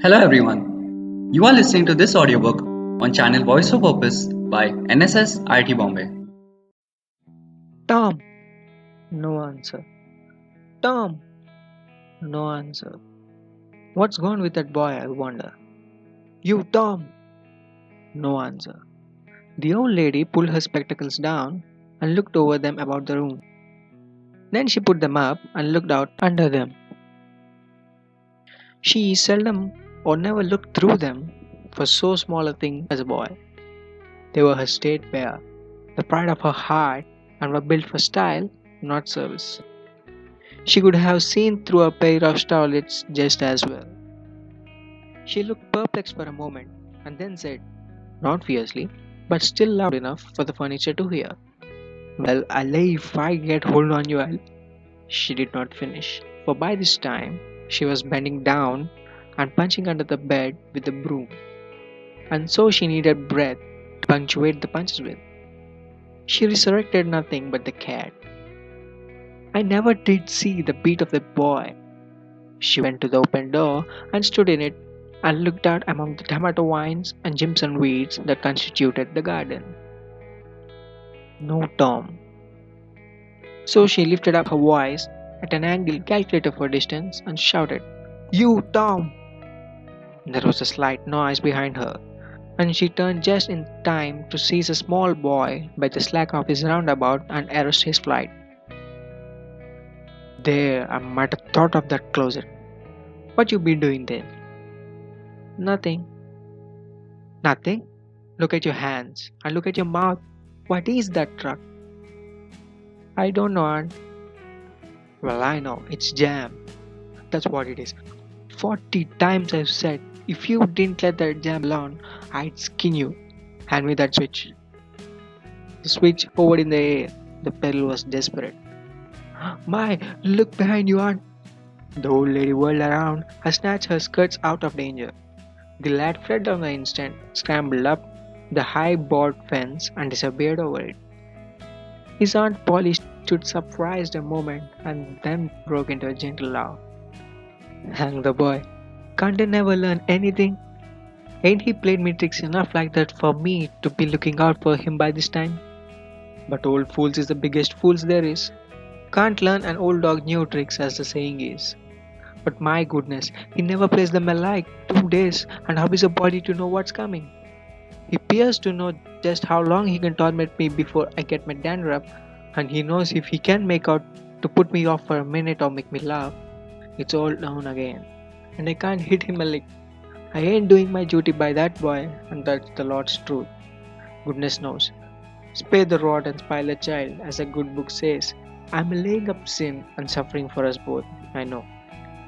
Hello everyone. You are listening to this audiobook on channel Voice of Purpose by NSS IT Bombay. Tom! No answer. Tom! No answer. What's gone with that boy, I wonder? You, Tom! No answer. The old lady pulled her spectacles down and looked over them about the room. Then she put them up and looked out under them. She seldom or never looked through them for so small a thing as a boy. They were her state pair, the pride of her heart, and were built for style, not service. She could have seen through a pair of starlets just as well. She looked perplexed for a moment and then said, not fiercely, but still loud enough for the furniture to hear, "Well, I'll lay if I get hold on you, I'll." She did not finish, for by this time she was bending down and punching under the bed with the broom, and so she needed breath to punctuate the punches with. She resurrected nothing but the cat. I never did see the beat of the boy. She went to the open door and stood in it and looked out among the tomato vines and Jimson weeds that constituted the garden. No Tom. So she lifted up her voice at an angle calculated for distance and shouted, "You, Tom!" There was a slight noise behind her, and she turned just in time to seize a small boy by the slack of his roundabout and arrest his flight. There, I might have thought of that closet. What you been doing there? Nothing. Nothing? Look at your hands and look at your mouth. What is that truck? I don't know, Aunt. Well, I know. It's jam. That's what it is. 40 times I've said, if you didn't let that jam alone, I'd skin you. Hand me that switch. The switch hovered in the air. The pedal was desperate. My, look behind you, Aunt. The old lady whirled around and snatched her skirts out of danger. The lad fled on the instant, scrambled up the high board fence and disappeared over it. His Aunt Polly stood surprised a moment and then broke into a gentle laugh. Hang the boy. Can't he never learn anything? Ain't he played me tricks enough like that for me to be looking out for him by this time? But old fools is the biggest fools there is. Can't learn an old dog new tricks, as the saying is. But my goodness, he never plays them alike 2 days, and how is a body to know what's coming? He appears to know just how long he can torment me before I get my dander up, and he knows if he can make out to put me off for a minute or make me laugh, it's all down again, and I can't hit him a lick. I ain't doing my duty by that boy, and that's the Lord's truth. Goodness knows. Spare the rod and spoil the child, as a good book says. I'm laying up sin and suffering for us both, I know.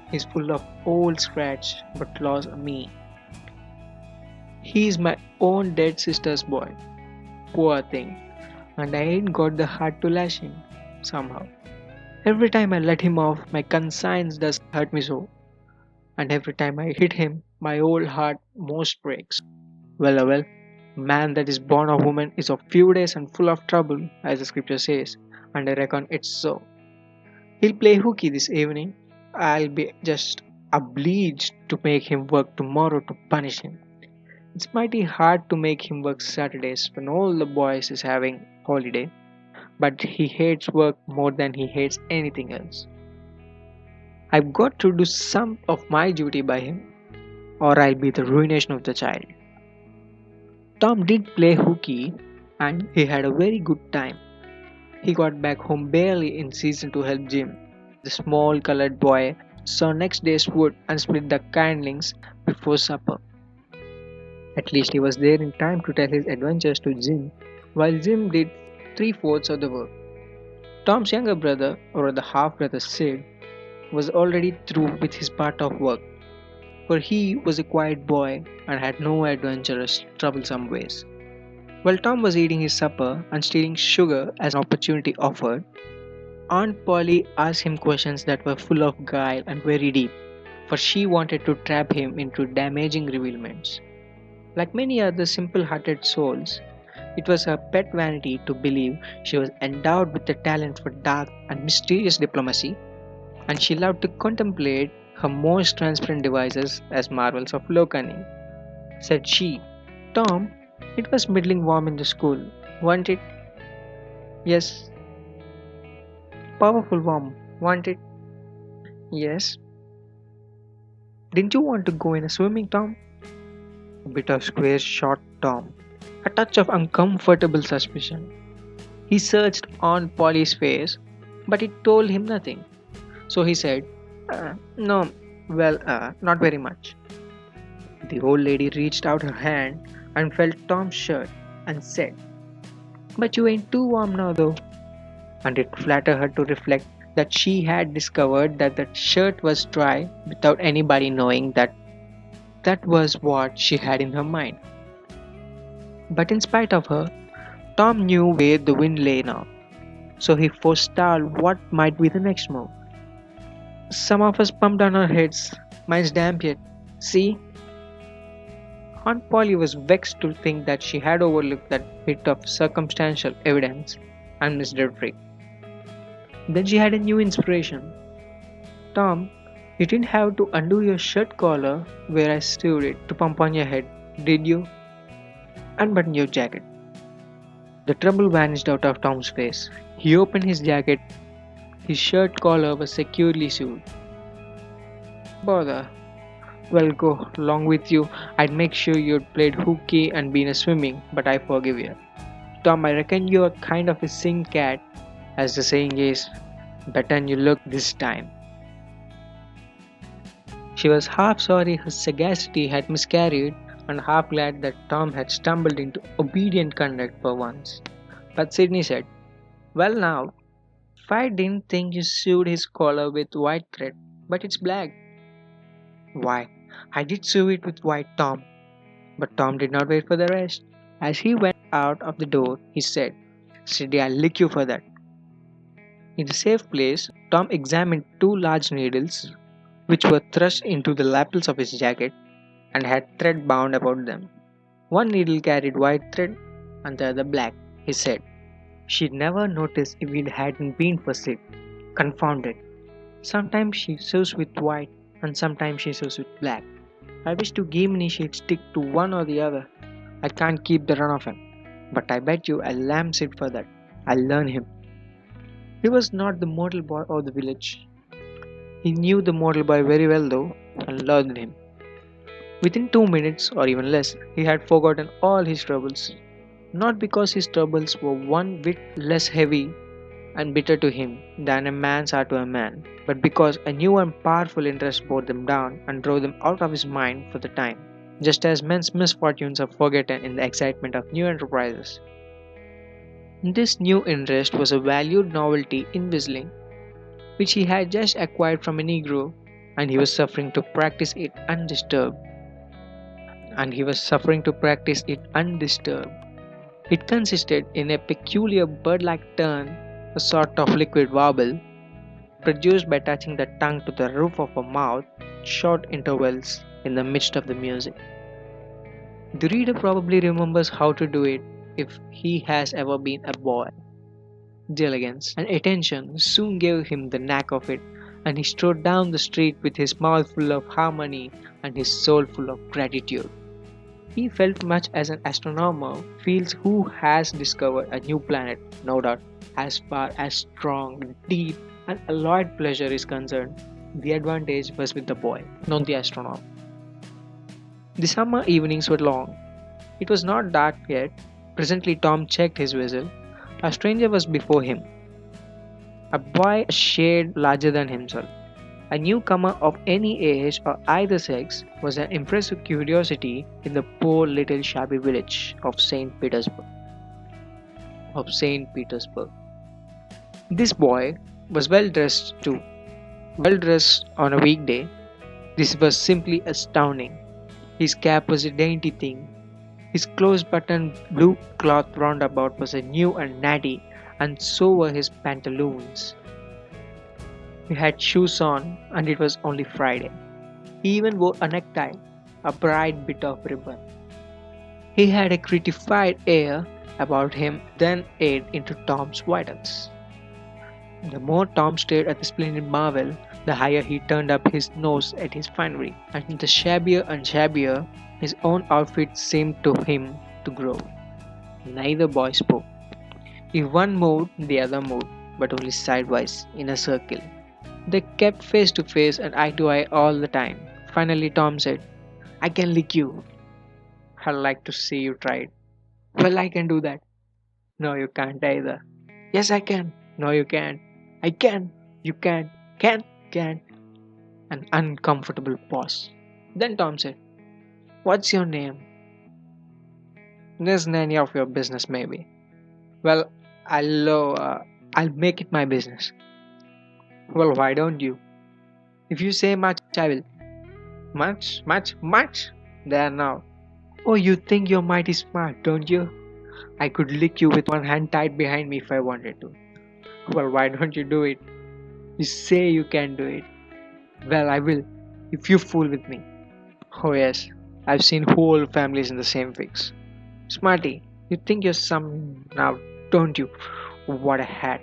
He's full of old scratch, but lost me. He's my own dead sister's boy. Poor thing. And I ain't got the heart to lash him, somehow. Every time I let him off, my conscience does hurt me so. And every time I hit him, my old heart most breaks. Well, man that is born of woman is of few days and full of trouble, as the scripture says, and I reckon it's so. He'll play hooky this evening. I'll be just obliged to make him work tomorrow to punish him. It's mighty hard to make him work Saturdays when all the boys is having holiday, but he hates work more than he hates anything else. I've got to do some of my duty by him, or I'll be the ruination of the child. Tom did play hooky, and he had a very good time. He got back home barely in season to help Jim, the small colored boy, saw next day's wood and split the kindlings before supper. At least he was there in time to tell his adventures to Jim, while Jim did three-fourths of the work. Tom's younger brother, or the half-brother Sid, was already through with his part of work, for he was a quiet boy and had no adventurous, troublesome ways. While Tom was eating his supper and stealing sugar as an opportunity offered, Aunt Polly asked him questions that were full of guile and very deep, for she wanted to trap him into damaging revealments. Like many other simple hearted souls, it was her pet vanity to believe she was endowed with the talent for dark and mysterious diplomacy, and she loved to contemplate her most transparent devices as marvels of low cunning. Said she, Tom, it was middling warm in the school, wasn't it? Yes. Powerful warm, wasn't it? Yes. Didn't you want to go in a swimming, Tom? A bit of square shot Tom. A touch of uncomfortable suspicion. He searched on Polly's face, but it told him nothing. So he said, No, well, not very much. The old lady reached out her hand and felt Tom's shirt and said, But you ain't too warm now, though. And it flattered her to reflect that she had discovered that the shirt was dry without anybody knowing that that was what she had in her mind. But in spite of her, Tom knew where the wind lay now, so he forestalled what might be the next move. Some of us pumped on our heads. Mine's damp yet. See? Aunt Polly was vexed to think that she had overlooked that bit of circumstantial evidence and missed her trick. Then she had a new inspiration. Tom, you didn't have to undo your shirt collar where I sewed it to pump on your head, did you? Unbutton your jacket. The trouble vanished out of Tom's face. He opened his jacket. His shirt collar was securely sewed. Bother. Well, go along with you. I'd make sure you'd played hooky and been a swimming, but I forgive you. Tom, I reckon you're kind of a sing cat, as the saying is. Better than you look this time. She was half sorry her sagacity had miscarried and half glad that Tom had stumbled into obedient conduct for once. But Sydney said, Well now, I didn't think you sewed his collar with white thread, but it's black. Why, I did sew it with white, Tom. But Tom did not wait for the rest. As he went out of the door, he said, Sydney, I'll lick you for that. In a safe place, Tom examined two large needles, which were thrust into the lapels of his jacket and had thread bound about them. One needle carried white thread and the other black, he said. She'd never noticed if it hadn't been for Sid. Confounded. Sometimes she sews with white and sometimes she sews with black. I wish to Gimini she'd stick to one or the other. I can't keep the run of him. But I bet you I'll lamb Sid for that. I'll learn him. He was not the model boy of the village. He knew the model boy very well though and learned him. Within 2 minutes or even less, he had forgotten all his troubles. Not because his troubles were one whit less heavy and bitter to him than a man's are to a man, but because a new and powerful interest bore them down and drove them out of his mind for the time, just as men's misfortunes are forgotten in the excitement of new enterprises. This new interest was a valued novelty in whistling, which he had just acquired from a Negro, and he was suffering to practice it undisturbed. It consisted in a peculiar bird-like turn, a sort of liquid warble, produced by touching the tongue to the roof of a mouth, short intervals in the midst of the music. The reader probably remembers how to do it if he has ever been a boy. Diligence and attention soon gave him the knack of it, and he strode down the street with his mouth full of harmony and his soul full of gratitude. He felt much as an astronomer feels who has discovered a new planet, no doubt. As far as strong, deep, and alloyed pleasure is concerned, the advantage was with the boy, not the astronomer. The summer evenings were long. It was not dark yet. Presently Tom checked his whistle. A stranger was before him. A boy a shade larger than himself. A newcomer of any age or either sex was an impressive curiosity in the poor little shabby village of St. Petersburg. This boy was well dressed too. Well dressed on a weekday. This was simply astounding. His cap was a dainty thing. His close-buttoned blue cloth roundabout was a new and natty, and so were his pantaloons. He had shoes on, and it was only Friday. He even wore a necktie, a bright bit of ribbon. He had a gratified air about him that ate into Tom's vitals. The more Tom stared at the splendid marvel, the higher he turned up his nose at his finery, and the shabbier and shabbier his own outfit seemed to him to grow. Neither boy spoke. If one moved, the other moved, but only sidewise, in a circle. They kept face to face and eye to eye all the time. Finally, Tom said, I can lick you. I'd like to see you try it. Well, I can do that. No, you can't either. Yes, I can. No, you can't. I can. You can't. Can't. An uncomfortable pause. Then Tom said, What's your name? This is none of your business, maybe. Well, I'll make it my business. Well, why don't you? If you say much, I will. Much? There now. Oh, you think you're mighty smart, don't you? I could lick you with one hand tied behind me if I wanted to. Well, why don't you do it? You say you can do it. Well, I will, if you fool with me. Oh, yes, I've seen whole families in the same fix. Smarty, you think you're some now, don't you? What a hat.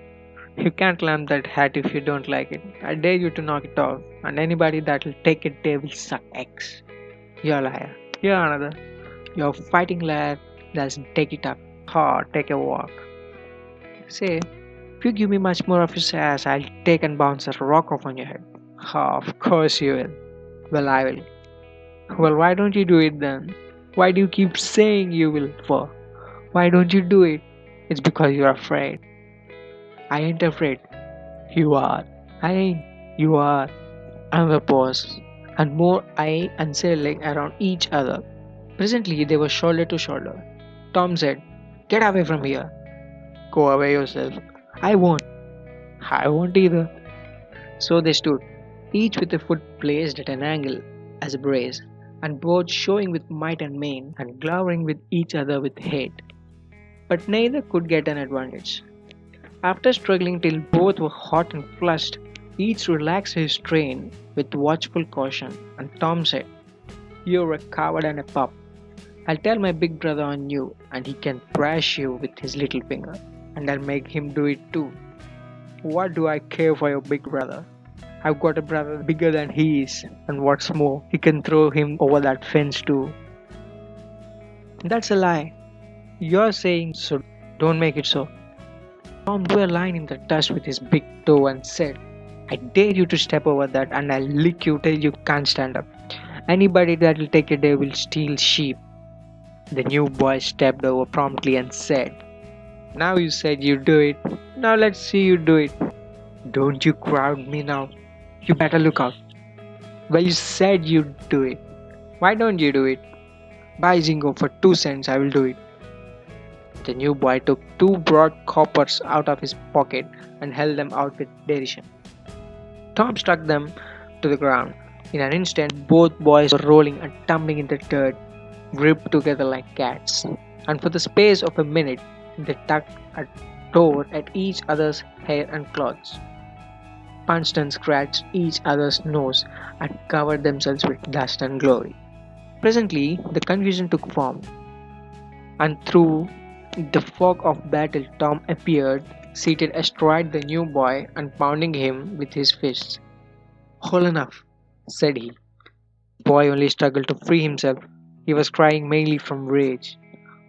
You can't climb that hat if you don't like it. I dare you to knock it off, and anybody that'll take it there will suck eggs. You're a liar. You're another. You're a fighting lad that's take it up. Ha, take a walk. Say, if you give me much more of your ass, I'll take and bounce a rock off on your head. Ha, of course you will. Well, I will. Well, why don't you do it then? Why do you keep saying you will for? Why don't you do it? It's because you're afraid. I ain't afraid. You are. I ain't. You are. Another pause, and more eye and sailing around each other. Presently, they were shoulder to shoulder. Tom said, Get away from here. Go away yourself. I won't. I won't either. So they stood, each with a foot placed at an angle as a brace, and both showing with might and main, and glowering with each other with hate. But neither could get an advantage. After struggling till both were hot and flushed, each relaxed his strain with watchful caution, and Tom said, You're a coward and a pup. I'll tell my big brother on you, and he can thrash you with his little finger, and I'll make him do it too. What do I care for your big brother? I've got a brother bigger than he is, and what's more, he can throw him over that fence too. That's a lie. You're saying so, don't make it so. Tom drew a line in the dust with his big toe and said, I dare you to step over that and I'll lick you till you can't stand up. Anybody that'll take a day will steal sheep. The new boy stepped over promptly and said, Now you said you'd do it. Now let's see you do it. Don't you crowd me now. You better look out. Well, you said you'd do it. Why don't you do it? Buy Zingo for 2 cents, I will do it. The new boy took 2 broad coppers out of his pocket and held them out with derision. Tom struck them to the ground. In an instant, both boys were rolling and tumbling in the dirt, gripped together like cats. And for the space of a minute, they tugged and tore at each other's hair and clothes, punched and scratched each other's nose, and covered themselves with dust and glory. Presently, the confusion took form, and through the fog of battle, Tom appeared, seated astride the new boy and pounding him with his fists. Hold enough, said he. The boy only struggled to free himself. He was crying mainly from rage.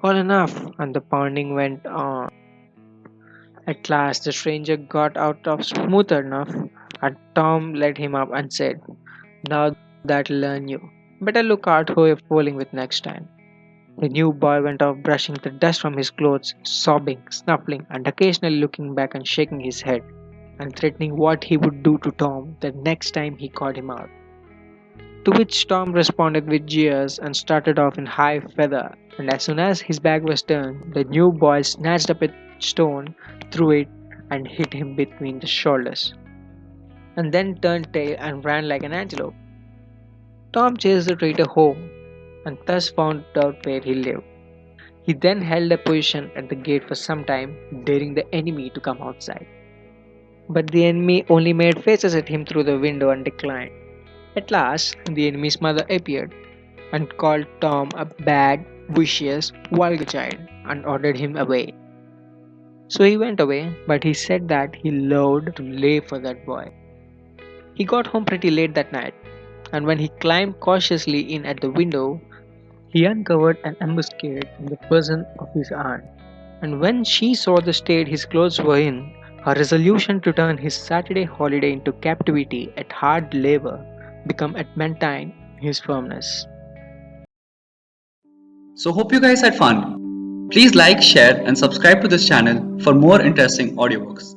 Hold enough, and the pounding went on. At last, the stranger got out of smooth enough, and Tom led him up and said, Now that'll learn you. Better look out who you're fooling with next time. The new boy went off brushing the dust from his clothes, sobbing, snuffling, and occasionally looking back and shaking his head, and threatening what he would do to Tom the next time he caught him out. To which Tom responded with jeers and started off in high feather, and as soon as his back was turned, the new boy snatched up a stone, threw it, and hit him between the shoulders, and then turned tail and ran like an antelope. Tom chased the traitor home, and thus found out where he lived. He then held a position at the gate for some time, daring the enemy to come outside. But the enemy only made faces at him through the window and declined. At last, the enemy's mother appeared, and called Tom a bad, vicious, vulgar child, and ordered him away. So he went away, but he said that he loved to lay for that boy. He got home pretty late that night, and when he climbed cautiously in at the window, he uncovered an ambuscade in the person of his aunt. And when she saw the state his clothes were in, her resolution to turn his Saturday holiday into captivity at hard labor became adamantine in his firmness. So hope you guys had fun. Please like, share and subscribe to this channel for more interesting audiobooks.